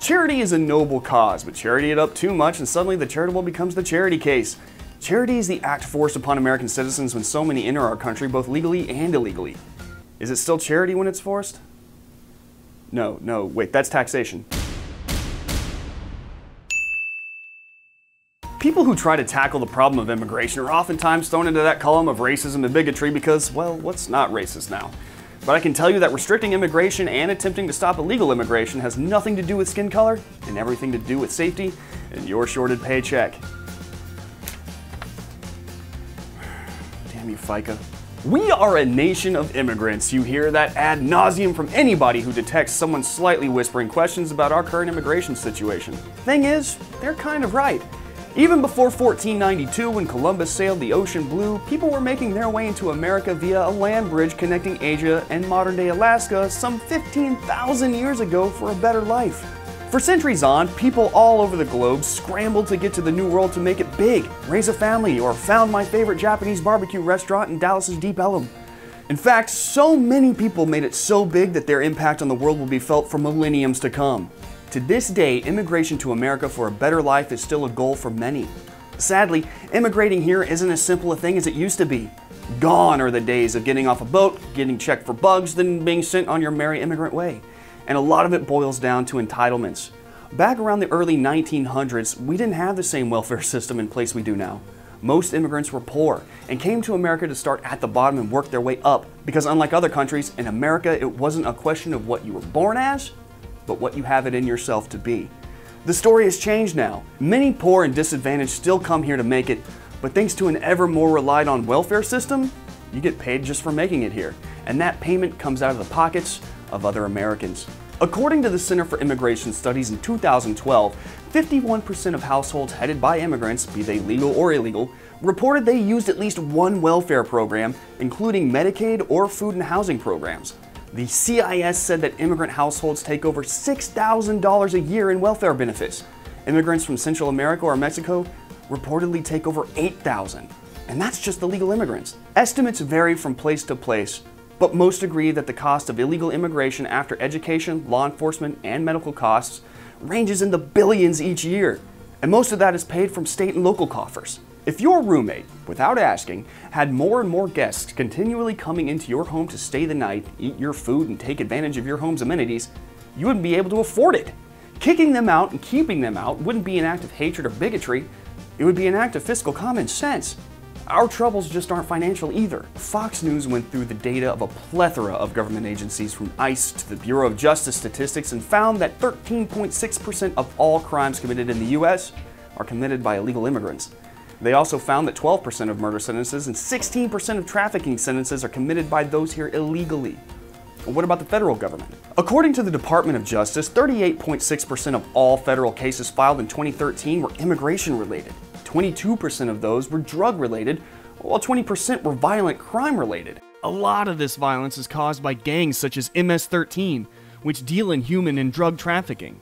Charity is a noble cause, but charity it up too much and suddenly the charitable becomes the charity case. Charity is the act forced upon American citizens when so many enter our country both legally and illegally. Is it still charity when it's forced? No, wait, that's taxation. People who try to tackle the problem of immigration are oftentimes thrown into that column of racism and bigotry because, well, what's not racist now? But I can tell you that restricting immigration and attempting to stop illegal immigration has nothing to do with skin color and everything to do with safety and your shorted paycheck. Damn you, FICA. We are a nation of immigrants. You hear that ad nauseum from anybody who detects someone slightly whispering questions about our current immigration situation. Thing is, they're kind of right. Even before 1492, when Columbus sailed the ocean blue, people were making their way into America via a land bridge connecting Asia and modern-day Alaska some 15,000 years ago for a better life. For centuries on, people all over the globe scrambled to get to the New World to make it big, raise a family, or found my favorite Japanese barbecue restaurant in Dallas's Deep Ellum. In fact, so many people made it so big that their impact on the world will be felt for millenniums to come. To this day, immigration to America for a better life is still a goal for many. Sadly, immigrating here isn't as simple a thing as it used to be. Gone are the days of getting off a boat, getting checked for bugs, then being sent on your merry immigrant way. And a lot of it boils down to entitlements. Back around the early 1900s, we didn't have the same welfare system in place we do now. Most immigrants were poor and came to America to start at the bottom and work their way up, because unlike other countries, in America it wasn't a question of what you were born as, but what you have it in yourself to be. The story has changed now. Many poor and disadvantaged still come here to make it, but thanks to an ever more relied on welfare system, you get paid just for making it here, and that payment comes out of the pockets of other Americans. According to the Center for Immigration Studies in 2012, 51% of households headed by immigrants, be they legal or illegal, reported they used at least one welfare program, including Medicaid or food and housing programs. The CIS said that immigrant households take over $6,000 a year in welfare benefits. Immigrants from Central America or Mexico reportedly take over $8,000. And that's just the legal immigrants. Estimates vary from place to place, but most agree that the cost of illegal immigration after education, law enforcement, and medical costs ranges in the billions each year. And most of that is paid from state and local coffers. If your roommate, without asking, had more and more guests continually coming into your home to stay the night, eat your food, and take advantage of your home's amenities, you wouldn't be able to afford it. Kicking them out and keeping them out wouldn't be an act of hatred or bigotry, it would be an act of fiscal common sense. Our troubles just aren't financial either. Fox News went through the data of a plethora of government agencies from ICE to the Bureau of Justice Statistics and found that 13.6% of all crimes committed in the US are committed by illegal immigrants. They also found that 12% of murder sentences and 16% of trafficking sentences are committed by those here illegally. What about the federal government? According to the Department of Justice, 38.6% of all federal cases filed in 2013 were immigration related. 22% of those were drug related, while 20% were violent crime related. A lot of this violence is caused by gangs such as MS-13, which deal in human and drug trafficking.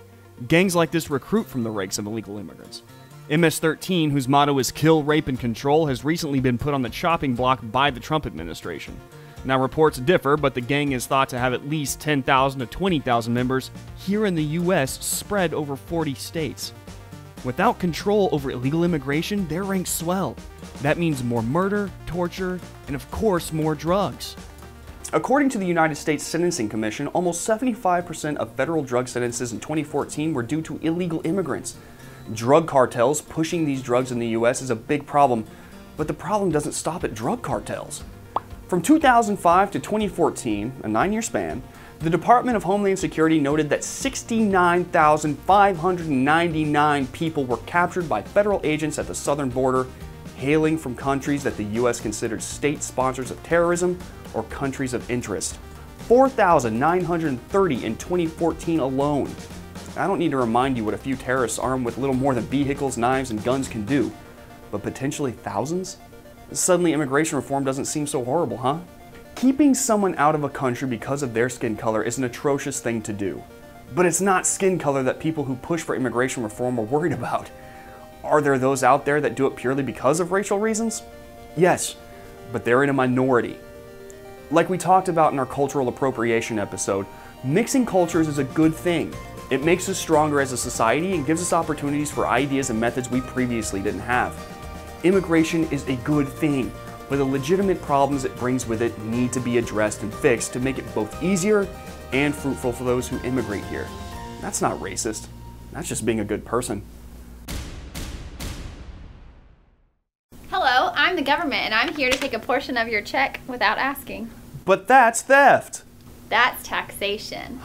Gangs like this recruit from the ranks of illegal immigrants. MS-13, whose motto is kill, rape, and control, has recently been put on the chopping block by the Trump administration. Now, reports differ, but the gang is thought to have at least 10,000 to 20,000 members here in the US, spread over 40 states. Without control over illegal immigration, their ranks swell. That means more murder, torture, and of course, more drugs. According to the United States Sentencing Commission, almost 75% of federal drug sentences in 2014 were due to illegal immigrants. Drug cartels pushing these drugs in the US is a big problem, but the problem doesn't stop at drug cartels. From 2005 to 2014, a 9-year span, the Department of Homeland Security noted that 69,599 people were captured by federal agents at the southern border, hailing from countries that the US considered state sponsors of terrorism or countries of interest. 4,930 in 2014 alone. I don't need to remind you what a few terrorists armed with little more than vehicles, knives, and guns can do, but potentially thousands? Suddenly immigration reform doesn't seem so horrible, huh? Keeping someone out of a country because of their skin color is an atrocious thing to do. But it's not skin color that people who push for immigration reform are worried about. Are there those out there that do it purely because of racial reasons? Yes, but they're in a minority. Like we talked about in our cultural appropriation episode, mixing cultures is a good thing. It makes us stronger as a society and gives us opportunities for ideas and methods we previously didn't have. Immigration is a good thing, but the legitimate problems it brings with it need to be addressed and fixed to make it both easier and fruitful for those who immigrate here. That's not racist. That's just being a good person. Hello, I'm the government and I'm here to take a portion of your check without asking. But that's theft. That's taxation.